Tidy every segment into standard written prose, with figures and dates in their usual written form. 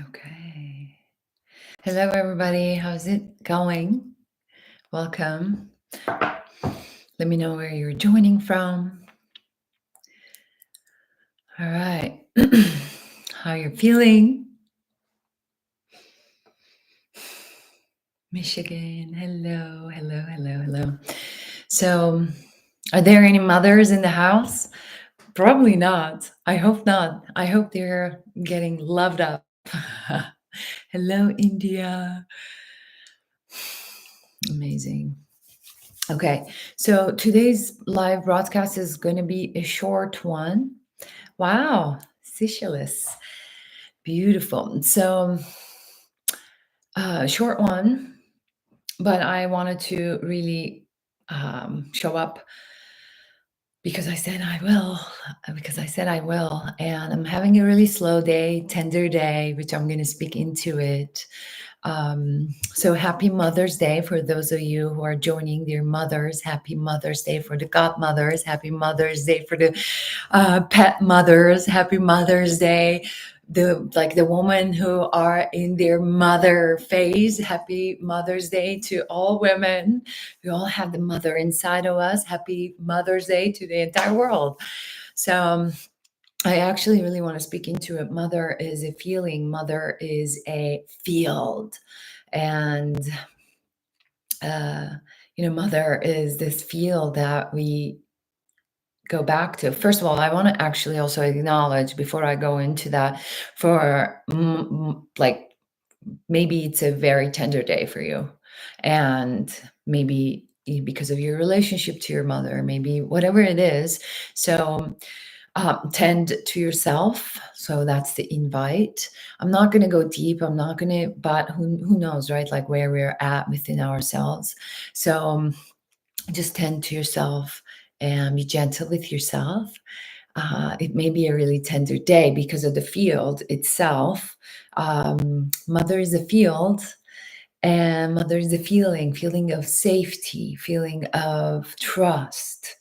Okay. Hello, everybody. How's it going? Welcome. Let me know where you're joining from. All right. How you're feeling? Michigan. Hello, hello, hello, hello. So, are there any mothers in the house? Probably not. I hope not. I hope they're getting loved up. Hello, India. Amazing. Okay, so today's live broadcast is going to be a short one. Wow, Seychelles. Beautiful. So, short one, but I wanted to really show up because I said I will, And I'm having a really slow day, tender day, which I'm going to speak into it. So happy Mother's Day for those of you who are joining their mothers. Happy Mother's Day for the godmothers. Happy Mother's Day for the pet mothers. Happy Mother's Day, the women who are in their mother phase. Happy Mother's Day to all women. We all have the mother inside of us. Happy Mother's Day to the entire world. So I actually really want to speak into it. Mother is a feeling. Mother is a field. And, mother is this field that we go back to. First of all, I want to actually also acknowledge before I go into that for like maybe it's a very tender day for you. And maybe because of your relationship to your mother, maybe whatever it is. So tend to yourself. So that's the invite. I'm not going to go deep. I'm not going to, but who knows, right? Like where we're at within ourselves. So just tend to yourself and be gentle with yourself. It may be a really tender day because of the field itself. Mother is a field, and mother is a feeling of safety, feeling of trust.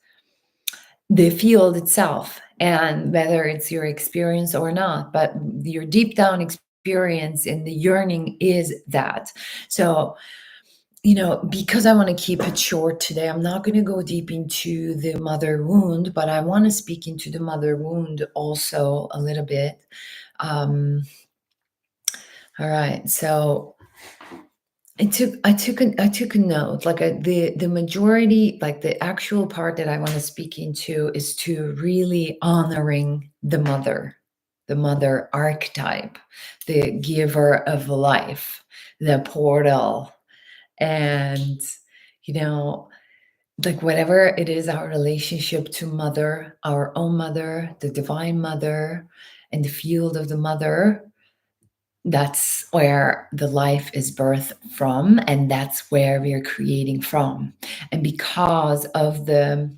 The field itself, and whether it's your experience or not, but your deep down experience and the yearning is that. So, because I want to keep it short today, I'm not going to go deep into the mother wound, but I want to speak into the mother wound also a little bit. All right, so I took a note, like the majority, like the actual part that I want to speak into is to really honoring the mother archetype, the giver of life, the portal, and like whatever it is, our relationship to mother, our own mother, the divine mother, and the field of the mother. That's where the life is birthed from, and that's where we are creating from. And because of the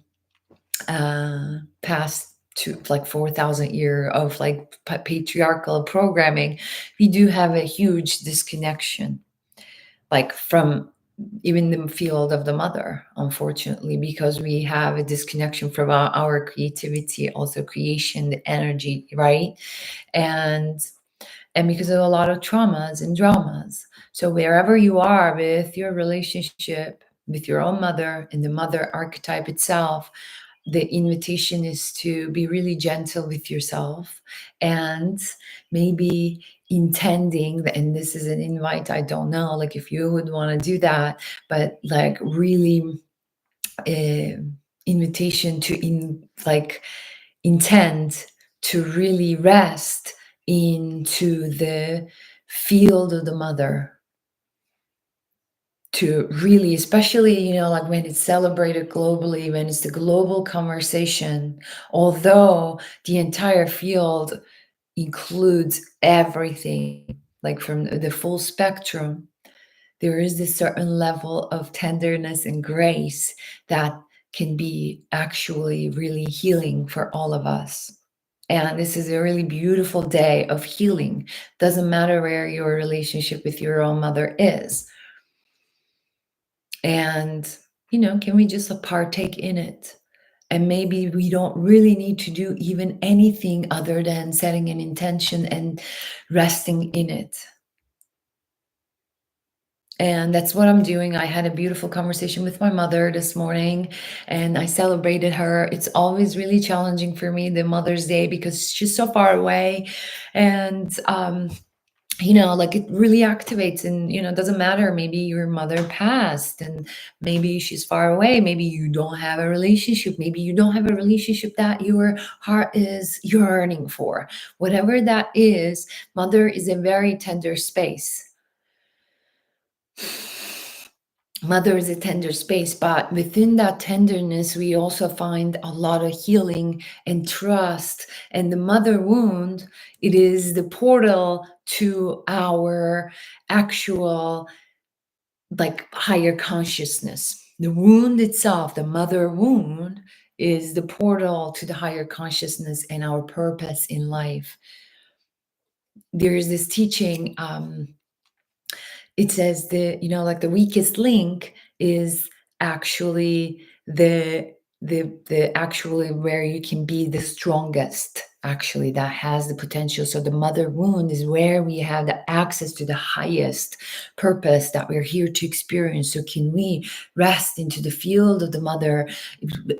past to like 4,000 year of like patriarchal programming, we do have a huge disconnection, like from even the field of the mother, unfortunately, because we have a disconnection from our creativity, also creation, the energy, right? And because of a lot of traumas and dramas. So wherever you are with your relationship with your own mother and the mother archetype itself, the invitation is to be really gentle with yourself and maybe intending, and this is an invite, I don't know, like if you would want to do that, but like really invitation to intend to really rest into the field of the mother, to really, especially, like when it's celebrated globally, when it's the global conversation, although the entire field includes everything, like from the full spectrum, there is this certain level of tenderness and grace that can be actually really healing for all of us. And this is a really beautiful day of healing. Doesn't matter where your relationship with your own mother is. And, can we just partake in it? And maybe we don't really need to do even anything other than setting an intention and resting in it. And that's what I'm doing. I had a beautiful conversation with my mother this morning and I celebrated her. It's always really challenging for me, the Mother's Day, because she's so far away. And like it really activates, and it doesn't matter, maybe your mother passed and maybe she's far away, maybe you don't have a relationship, maybe you don't have a relationship that your heart is yearning for. Whatever that is, mother is a very tender space. Mother is a tender space, but within that tenderness, we also find a lot of healing and trust. And the mother wound, it is the portal to our actual, like, higher consciousness. The wound itself, the mother wound, is the portal to the higher consciousness and our purpose in life. There is this teaching. It says like the weakest link is actually the actually where you can be the strongest, actually, that has the potential. So the mother wound is where we have the access to the highest purpose that we're here to experience. So can we rest into the field of the mother,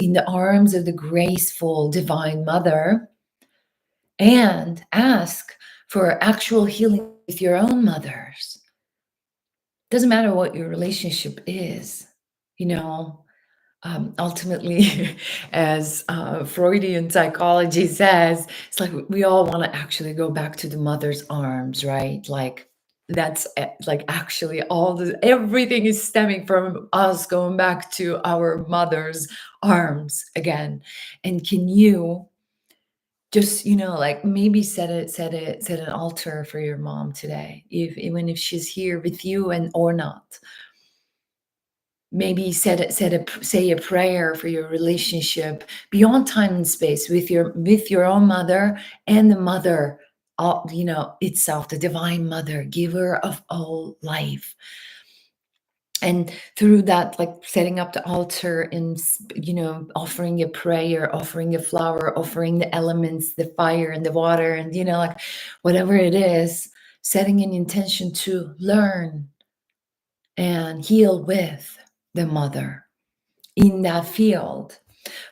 in the arms of the graceful divine mother, and ask for actual healing with your own mothers? Doesn't matter what your relationship is, you know, ultimately, as Freudian psychology says, it's like we all want to actually go back to the mother's arms, right? Like that's like actually everything is stemming from us going back to our mother's arms again. And can you just, like, maybe set an altar for your mom today, if even if she's here with you and or not. Maybe say a prayer for your relationship beyond time and space with your own mother and the mother, itself, the divine mother, giver of all life. And through that, like setting up the altar and offering a prayer, offering a flower, offering the elements, the fire and the water, and like whatever it is, setting an intention to learn and heal with the mother in that field.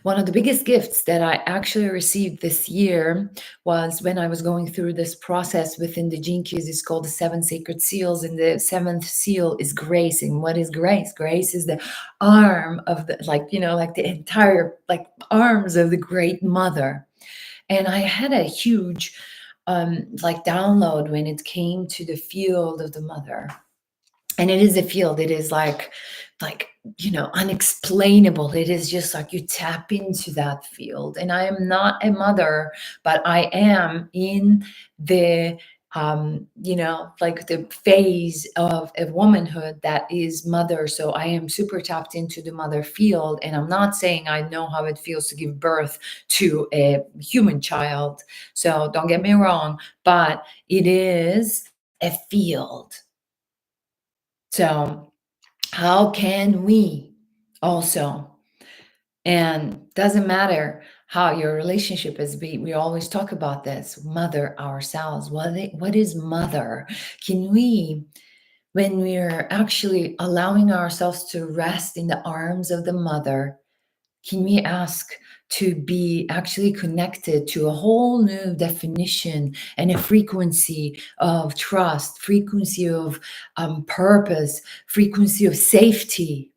One of the biggest gifts that I actually received this year was when I was going through this process within the Gene Keys. It's called the Seven Sacred Seals, and the seventh seal is grace. And what is grace? Grace is the arm of the, like the entire, like, arms of the Great Mother. And I had a huge, like, download when it came to the field of the mother. And it is a field. It is like unexplainable. It is just like you tap into that field. And I am not a mother, but I am in the like the phase of womanhood that is mother. So I am super tapped into the mother field. And I'm not saying I know how it feels to give birth to a human child, so don't get me wrong, but it is a field. So how can we also, and doesn't matter how your relationship is, we always talk about this, mother ourselves. What is mother? Can we, when we're actually allowing ourselves to rest in the arms of the mother, can we ask to be actually connected to a whole new definition and a frequency of trust, frequency of purpose, frequency of safety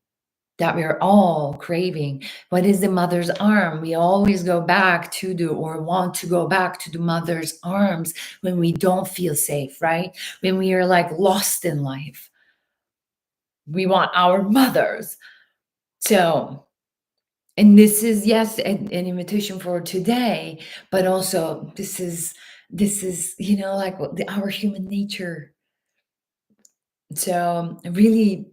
that we're all craving? What is the mother's arm? We always go back to or want to go back to the mother's arms when we don't feel safe, right? When we are like lost in life. We want our mothers. So, and this is, yes, an invitation for today, but also this is like our human nature. So really,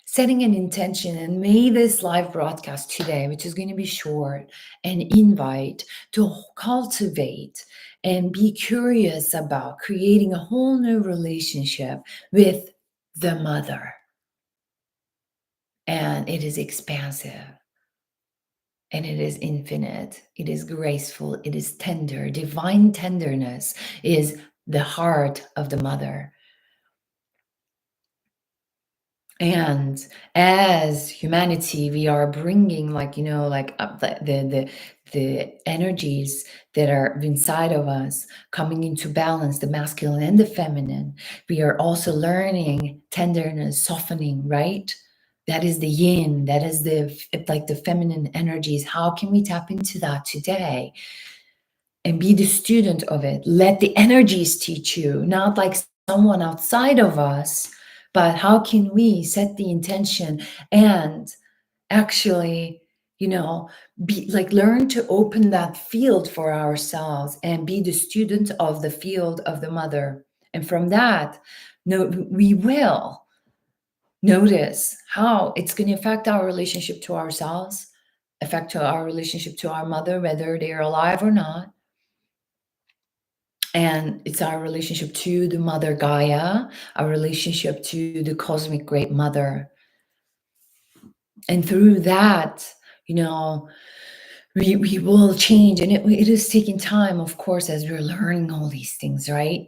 setting an intention, and may this live broadcast today, which is going to be short, and invite to cultivate and be curious about creating a whole new relationship with the mother. And it is expansive. and it is infinite. It is graceful. It is tender. Divine tenderness is the heart of the mother. And as humanity, we are bringing, like, like up the energies that are inside of us coming into balance, the masculine and the feminine. We are also learning tenderness, softening, right? That is the yin, that is like the feminine energies. How can we tap into that today and be the student of it? Let the energies teach you, not like someone outside of us, but how can we set the intention and actually, be like, learn to open that field for ourselves and be the student of the field of the mother. And from that, no, we will notice how it's going to affect our relationship to ourselves, affect our relationship to our mother, whether they're alive or not. And it's our relationship to the mother Gaia, our relationship to the cosmic great mother. And through that, we will change. And it is taking time, of course, as we're learning all these things, right?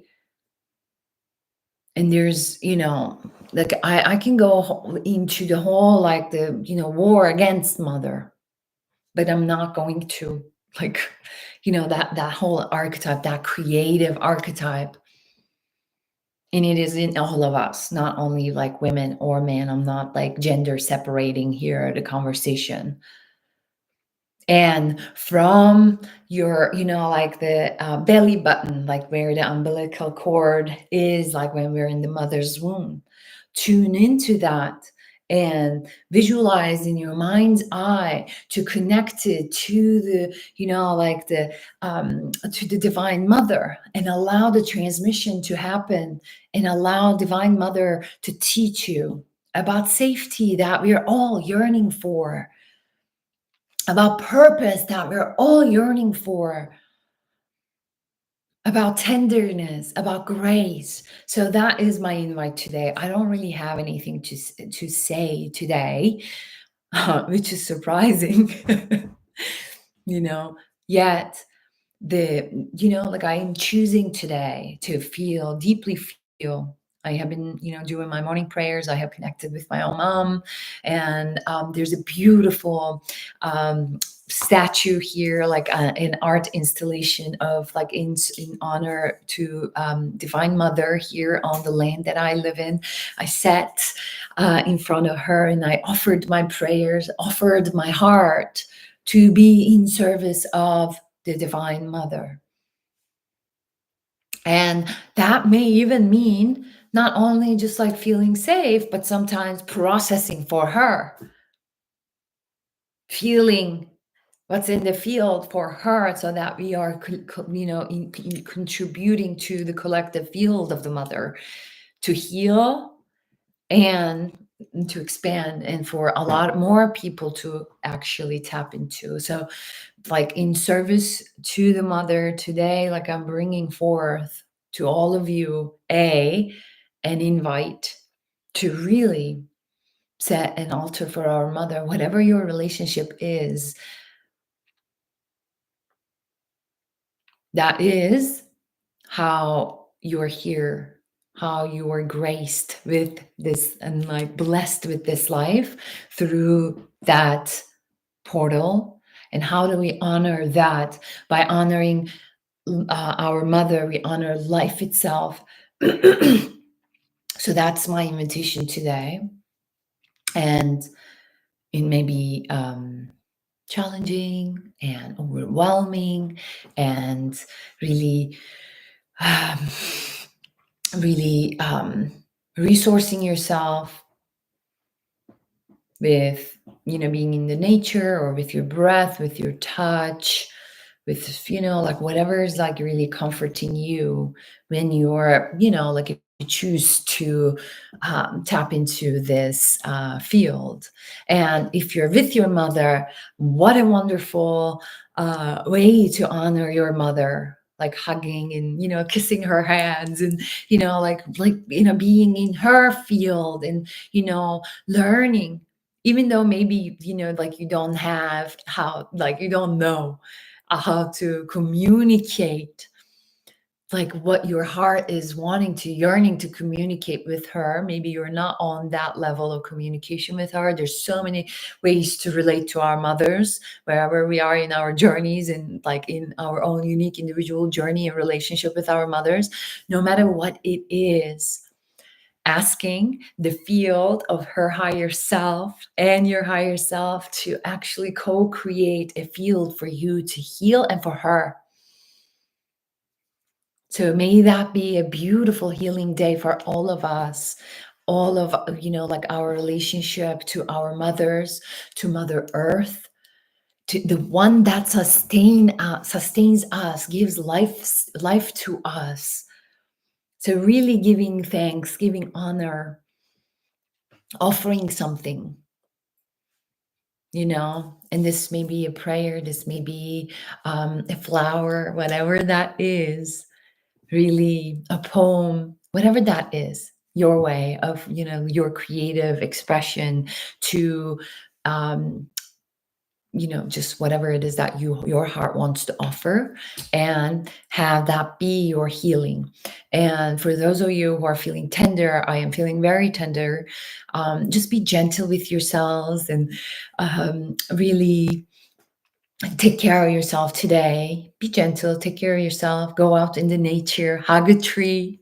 And there's, like I can go into the whole, like, the, war against mother, but I'm not going to, like, that whole archetype, that creative archetype. And it is in all of us, not only like women or men. I'm not like gender separating here the conversation. And from your, like the belly button, like where the umbilical cord is, like when we're in the mother's womb, tune into that and visualize in your mind's eye to connect it to the, like the to the divine mother, and allow the transmission to happen, and allow divine mother to teach you about safety that we are all yearning for, about purpose that we're all yearning for, about tenderness, about grace. So that is my invite today. I don't really have anything to say today, which is surprising, you know, yet like, I am choosing today to feel, deeply feel. I have been, doing my morning prayers. I have connected with my own mom, and there's a beautiful statue here, like an art installation of, like, in honor to Divine Mother here on the land that I live in. I sat in front of her and I offered my prayers, offered my heart to be in service of the Divine Mother. And that may even mean not only just like feeling safe, but sometimes processing for her, feeling what's in the field for her, so that we are, in contributing to the collective field of the mother to heal and to expand, and for a lot more people to actually tap into. So, like, in service to the mother today, like, I'm bringing forth to all of you an invite to really set an altar for our mother, whatever your relationship is. That is how you're here, how you are graced with this, and like blessed with this life through that portal. And how do we honor that? By honoring our mother, we honor life itself. So that's my invitation today. And it may be challenging and overwhelming, and really, um, really resourcing yourself with, being in the nature, or with your breath, with your touch, with, like, whatever is like really comforting you when you're, like, if you choose to tap into this field. And if you're with your mother, what a wonderful way to honor your mother, like hugging and, kissing her hands, and, like being in her field, and, learning even though maybe, like you don't have how, like you don't know how to communicate like what your heart is wanting to, yearning to communicate with her. Maybe you're not on that level of communication with her. There's so many ways to relate to our mothers wherever we are in our journeys, and like in our own unique individual journey and relationship with our mothers. No matter what it is, asking the field of her higher self and your higher self to actually co-create a field for you to heal and for her. So may that be a beautiful healing day for all of us, all of, like our relationship to our mothers, to Mother Earth, to the one that sustains us, gives life to us. So really giving thanks, giving honor, offering something, and this may be a prayer, this may be a flower, whatever that is, really a poem, whatever that is, your way of, your creative expression to, um, just whatever it is that your heart wants to offer, and have that be your healing. And for those of you who are feeling tender, I am feeling very tender. Just be gentle with yourselves, and really take care of yourself today. Be gentle, take care of yourself, go out in the nature, hug a tree,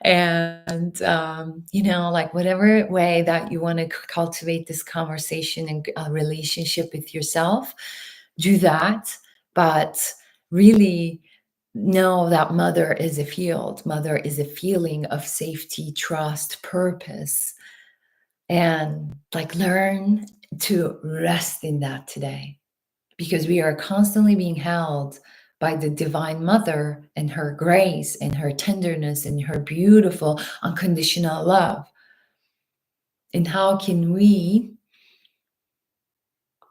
and like whatever way that you want to cultivate this conversation and relationship with yourself, do that. But really know that mother is a field, mother is a feeling of safety, trust, purpose, and like learn to rest in that today, because we are constantly being held by the Divine Mother and her grace and her tenderness and her beautiful unconditional love. And how can we,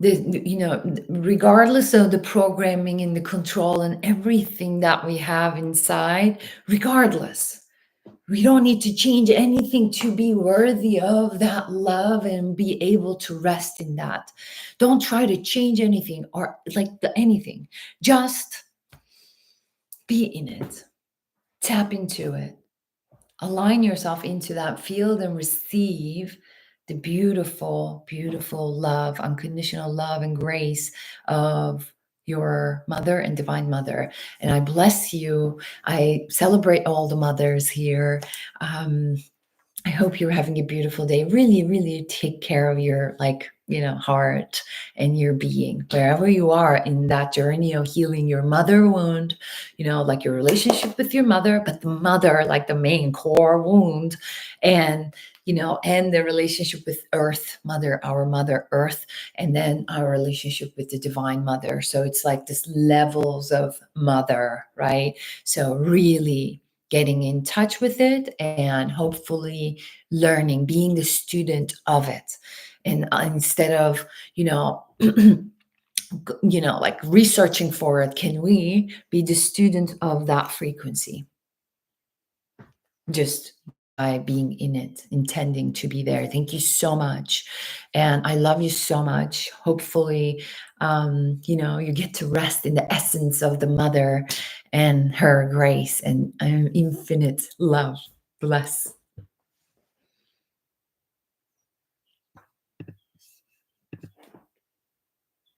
regardless of the programming and the control and everything that we have inside, regardless, we don't need to change anything to be worthy of that love and be able to rest in that. Don't try to change anything or anything. Just be in it. Tap into it. Align yourself into that field and receive the beautiful, beautiful love, unconditional love and grace of your mother and Divine Mother. And I bless you. I celebrate all the mothers here. I hope you're having a beautiful day. Really, really take care of your heart and your being, wherever you are in that journey of healing your mother wound, like your relationship with your mother, but the mother, like the main core wound, and and the relationship with Earth, Mother, our Mother Earth, and then our relationship with the Divine Mother. So it's like this levels of mother, right? So really getting in touch with it and hopefully learning, being the student of it. And instead of, like researching for it, can we be the student of that frequency? Just by being in it, intending to be there. Thank you so much. And I love you so much. Hopefully, you get to rest in the essence of the mother and her grace and infinite love. Bless.